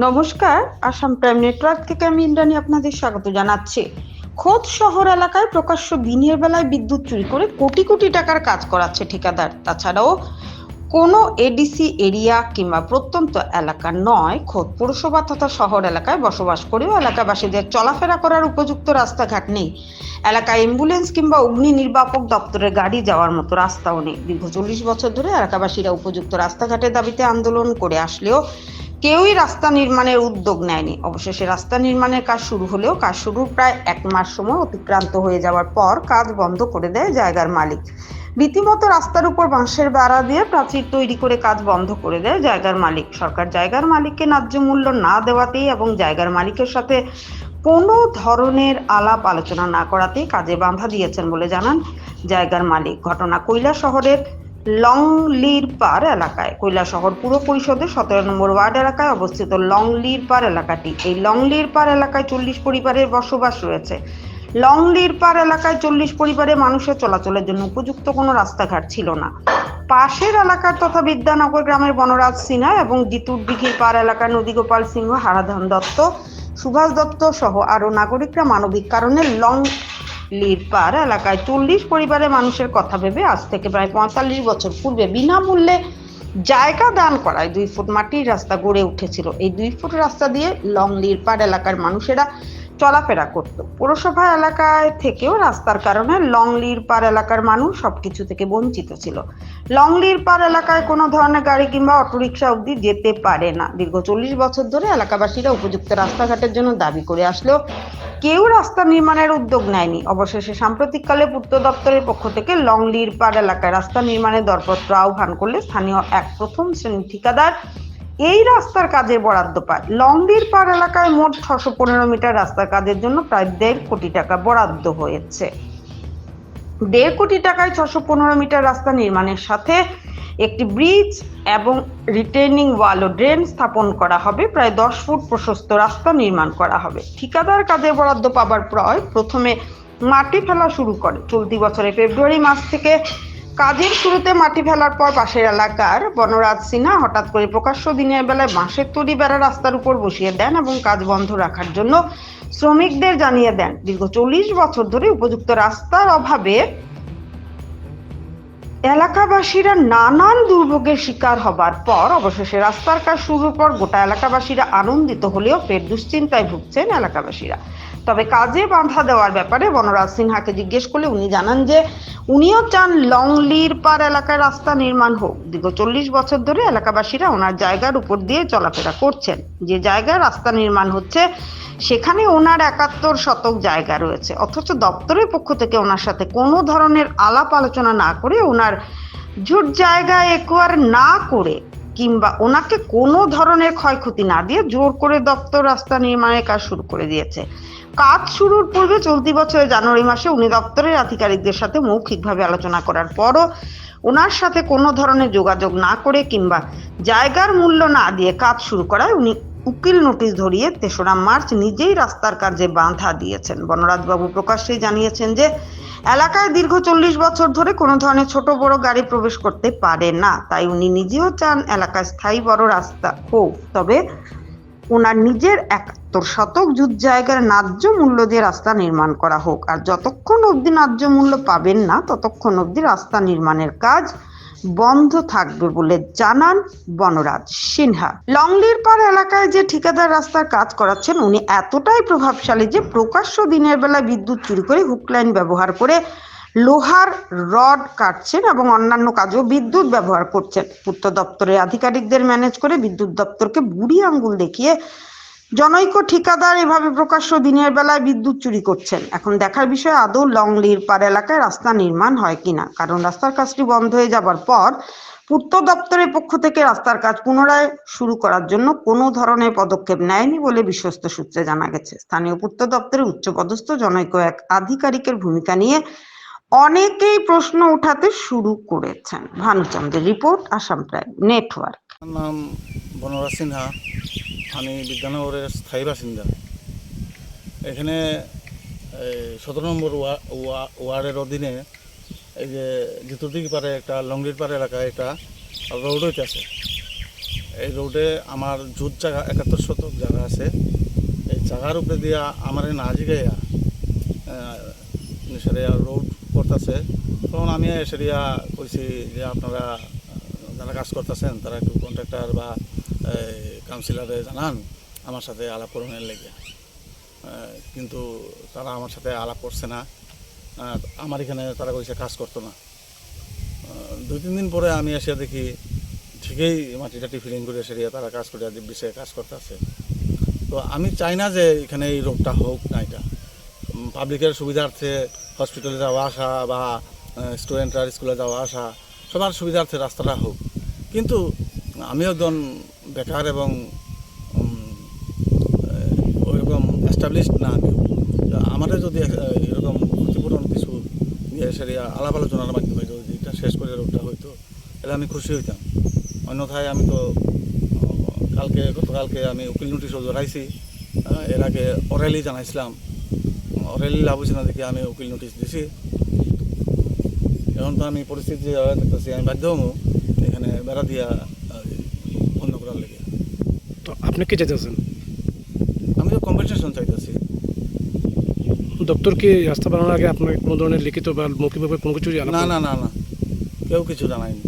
নমস্কার, Assam prime network থেকে আমি ইন্দ্রাণী আপনাদের স্বাগত জানাচ্ছি। খোদ শহর এলাকায় প্রকাশ্য দিনের বেলায় বিদ্যুৎ চুরি করে কোটি কোটি টাকার কাজ করাচ্ছে ঠিকাদার। তাছাড়াও কোনো এডিসি এরিয়া কিংবা প্রত্যন্ত এলাকা নয়, খোদ পৌরসভা তথা শহর এলাকায় বসবাস করেও এলাকাবাসীদের চলাফেরা করার উপযুক্ত রাস্তাঘাট নেই। এলাকায় অ্যাম্বুলেন্স কিংবা অগ্নি নির্বাপক দপ্তরের গাড়ি যাওয়ার মতো রাস্তাও নেই। দীর্ঘ 40 বছর ধরে এলাকাবাসীরা উপযুক্ত রাস্তাঘাটের দাবিতে আন্দোলন করে আসলেও কেউই রাস্তা নির্মাণের উদ্যোগ নেয়নি। অবশেষে রাস্তা নির্মাণের কাজ শুরু হলেও কাজ শুরুর প্রায় 1 মাস সময় অতিক্রান্ত হয়ে যাওয়ার পর কাজ বন্ধ করে দেয় জায়গার মালিক। রীতিমতো রাস্তার উপর বাঁশের বেড়া দিয়ে প্রাচীর তৈরি করে কাজ বন্ধ করে দেয় জায়গার মালিক। সরকার জায়গার মালিককে ন্যায্য মূল্য না দেওয়াতেই এবং জায়গার মালিকের সাথে কোনো ধরনের আলাপ আলোচনা না করাতেই কাজে বাঁধা দিয়েছেন বলে জানান জায়গার মালিক। ঘটনা কৈলাসহরের লংলিরপার এলাকায়। কৈলাসহর পুর পরিষদের 17 নম্বর ওয়ার্ড এলাকায় অবস্থিত লংলিরপার এলাকাটি। এই লংলিরপার এলাকায় 40 পরিবারের বসবাস রয়েছে। লংলিরপার এলাকায় 40 পরিবারের মানুষের চলাচলের জন্য উপযুক্ত কোনো রাস্তাঘাট ছিল না। পাশের এলাকার তথা বিদ্যানগর গ্রামের বনরাজ সিনহা এবং জিতুর দিঘির পার এলাকার নদীগোপাল সিংহ, হারাধন দত্ত, সুভাষ দত্ত সহ আরো নাগরিকরা মানবিক কারণে লংলিরপার এলাকায় 40 পরিবারের মানুষের কথা ভেবে আজ থেকে প্রায় 45 বছর পূর্বে বিনামূল্যে জায়গা দান করায় 2 ফুট মাটির রাস্তা গড়ে উঠেছিল। এই 2 ফুট রাস্তা দিয়ে লংলিরপার এলাকার মানুষেরা চলাফেরা করত। পৌরসভা এলাকায় থেকেও রাস্তার কারণে লংলিরপার এলাকার মানুষ সবকিছু থেকে বঞ্চিত ছিল। লংলিরপার এলাকায় কোনো ধরনের গাড়ি কিংবা অটোরিকশা অবধি যেতে পারে না। দীর্ঘ 40 বছর ধরে এলাকাবাসীরা উপযুক্ত রাস্তাঘাটের জন্য দাবি করে আসলেও কেউ রাস্তা নির্মাণের উদ্যোগ নেয়নি। অবশেষে সাম্প্রতিককালে পূর্ত দপ্তরের পক্ষ থেকে লংলিরপার এলাকায় রাস্তা নির্মাণের দরপত্র আহ্বান করলে স্থানীয় এক প্রথম শ্রেণীর ঠিকাদার এই রাস্তার কাজের বরাদ্দ পায়। লংলিরপার এলাকায় মোট 615 মিটার রাস্তার কাজের জন্য প্রায় 1.5 কোটি টাকা বরাদ্দ হয়েছে। 1.5 কোটি টাকায় 615 মিটার রাস্তা নির্মাণের সাথে একটি ব্রিজ এবং রিটেইনিং ওয়াল ও ড্রেন স্থাপন করা হবে। প্রায় 10 ফুট প্রশস্ত রাস্তা নির্মাণ করা হবে। ঠিকাদার কাজের বরাদ্দ পাবার পর প্রথমে মাটি ফেলা শুরু করে। চলতি বছরের ফেব্রুয়ারি মাস থেকে কাজের শুরুতে মাটি ফেলার পর পাশের এলাকার বনরাজ সিনহা হঠাৎ করে প্রকাশ্য দিনের বেলায় বাঁশের তৈরি বেড়া রাস্তার উপর বসিয়ে দেন এবং কাজ বন্ধ রাখার জন্য শ্রমিকদের জানিয়ে দেন। দীর্ঘ 40 বছর ধরে উপযুক্ত রাস্তার অভাবে এলাকাবাসীরা নানান দুর্ভোগের শিকার হবার পর অবশেষে রাস্তার কাজ শুরুর পর গোটা এলাকাবাসীরা আনন্দিত হলেও ফের দুশ্চিন্তায় ভুগছেন এলাকাবাসীরা। তবে কাজে বাধা দেওয়ার ব্যাপারে বনরাজ সিনহাকে জিজ্ঞেস করলে উনি জানান যে উনিও চান লংলিরপার এলাকায় রাস্তা নির্মাণ হোক। দীর্ঘ 40 বছর ধরে এলাকাবাসীরা ওনার জায়গার উপর দিয়ে চলাফেরা করছেন। যে জায়গায় রাস্তা নির্মাণ হচ্ছে সেখানে ওনার 71 শতক জায়গা রয়েছে, অথচ দপ্তরের পক্ষ থেকে ওনার সাথে কোনো ধরনের আলাপ আলোচনা না করে, ওনার ঝুট জায়গা একোয়ার না করে কিংবা ওনাকে কোনো ধরনের ক্ষয়ক্ষতি না দিয়ে জোর করে দপ্তর রাস্তা নির্মাণের কাজ শুরু করে দিয়েছে। কাজ শুরুর পূর্বে চলতি বছরের জানুয়ারি মাসে উনি দপ্তরের আধিকারিকদের সাথে মৌখিকভাবে আলোচনা করার পরও ওনার সাথে কোনো ধরনের যোগাযোগ না করে কিংবা জায়গার মূল্য না দিয়ে কাজ শুরু করায় উনি উকিল নোটিশ ধরিয়ে 3রা মার্চ নিজেই রাস্তার কাজে বাধা দিয়েছেন। বনরাজবাবু প্রকাশ্যেই জানিয়েছেন যে এলাকায় দীর্ঘ 40 বছর ধরে কোনো ধরনের ছোট বড় গাড়ি প্রবেশ করতে পারে না, তাই উনি নিজেও চান এলাকায় স্থায়ী বড় রাস্তা হোক। তবে ওনার নিজের 71 শতক জুত জায়গার ন্যায্য মূল্য দিয়ে রাস্তা নির্মাণ করা হোক, আর যতক্ষণ অবধি ন্যায্য মূল্য পাবেন না ততক্ষণ অবধি রাস্তা নির্মাণের কাজ বন্ধ থাকবে বলে জানান বনরাজ সিনহা। লংলিরপার এলাকায় যে ঠিকাদার রাস্তার কাজ করাচ্ছেন উনি এতটাই প্রভাবশালী যে প্রকাশ্য দিনের বেলায় বিদ্যুৎ চুরি করে হুক লাইন ব্যবহার করে লোহার রড কাটছেন এবং অন্যান্য কাজেও বিদ্যুৎ ব্যবহার করছেন। পূর্ত দপ্তরের আধিকারিকদের ম্যানেজ করে বিদ্যুৎ দপ্তরকে বুড়ি আঙ্গুল দেখিয়ে জনৈক ঠিকাদার এভাবে প্রকাশ্য দিনের বেলায় বিদ্যুৎ চুরি করছেন। এখন দেখার বিষয় আদৌ লংলিরপার এলাকায় রাস্তা নির্মাণ হয় কিনা, কারণ রাস্তার কাজটি বন্ধ হয়ে যাবার পর পূর্ত দপ্তরের পক্ষ থেকে রাস্তার কাজ পুনরায় শুরু করার জন্য কোনো ধরনের পদক্ষেপ নেয়নি বলে বিশ্বস্ত সূত্রে জানা গেছে। স্থানীয় পূর্ত দপ্তরের উচ্চপদস্থ জনৈক এক আধিকারিকের ভূমিকা নিয়ে অনেকেই প্রশ্ন উঠাতে শুরু করেছেন। ভানুচন্দ্রের রিপোর্ট, আসাম প্রাইম নেটওয়ার্ক। নাম বনরাজ সিনহা, আমি বিদ্যানগরের স্থায়ী বাসিন্দা। এখানে 17 নম্বর ওয়ার্ডের অধীনে এই যে জিতুরদিঘি পারে একটা লংলিরপার এলাকায় একটা রোড হইতেছে। এই রোডে আমার জুত জায়গা 71 শতক জায়গা আছে। এই জায়গার উপরে দিয়া আমার না জিগাইয়া সেরিয়া রোড করতেছে। তখন আমি সেরিয়া কইছি যে আপনারা যারা কাজ করতেছেন তারা একটু কন্ট্রাক্টর বা কাউন্সিলরে জানান আমার সাথে আলাপ করণের লেগে। কিন্তু তারা আমার সাথে আলাপ করছে না। আমার এখানে তারা কইছে কাজ করতো না। 2-3 দিন পরে আমি এসে দেখি ঠিকই মাটি টাটি ফিলিং করে সেরিয়া তারা কাজ করে বিষয়ে কাজ করতেছে। তো আমি চাই না যে এখানে এই রোগটা হোক না। এটা পাবলিকের সুবিধার্থে হসপিটালে যাওয়া আসা বা স্টুডেন্টরা স্কুলে যাওয়া আসা সবার সুবিধার্থে রাস্তাটা হোক। কিন্তু আমি একজন বেকার এবং ওইরকম এস্টাবলিশড না। আমাদের যদি এরকম ক্ষতিপূরণ কিছু নিয়ে সেরিয়া আলাপ আলোচনার মাধ্যমে যদি এটা শেষ করে রোগটা হইতো তাহলে আমি খুশি হইতাম। অন্যথায় আমি তো গতকালকে আমি উকিল নোটিশও জড়াইছি। এর আগে অরেলি জানাইছিলাম, অরেলি লাভ হয়েছে না দেখি আমি উকিল নোটিশ দিছি। এখন তো আমি পরিস্থিতি দেখতেছি আমি বাধ্য হবো এখানে বেড়া দিয়া বন্ধ করার লেগে। তো আপনি কি চাইতেছেন? আমি তো কম্পেনসেশন চাইতেছি। দপ্তর কি রাস্তা বানানোর আগে আপনার কোনো ধরনের লিখিত বা মৌখিকভাবে কোনো কিছু না না না না কেউ কিছু জানায়নি।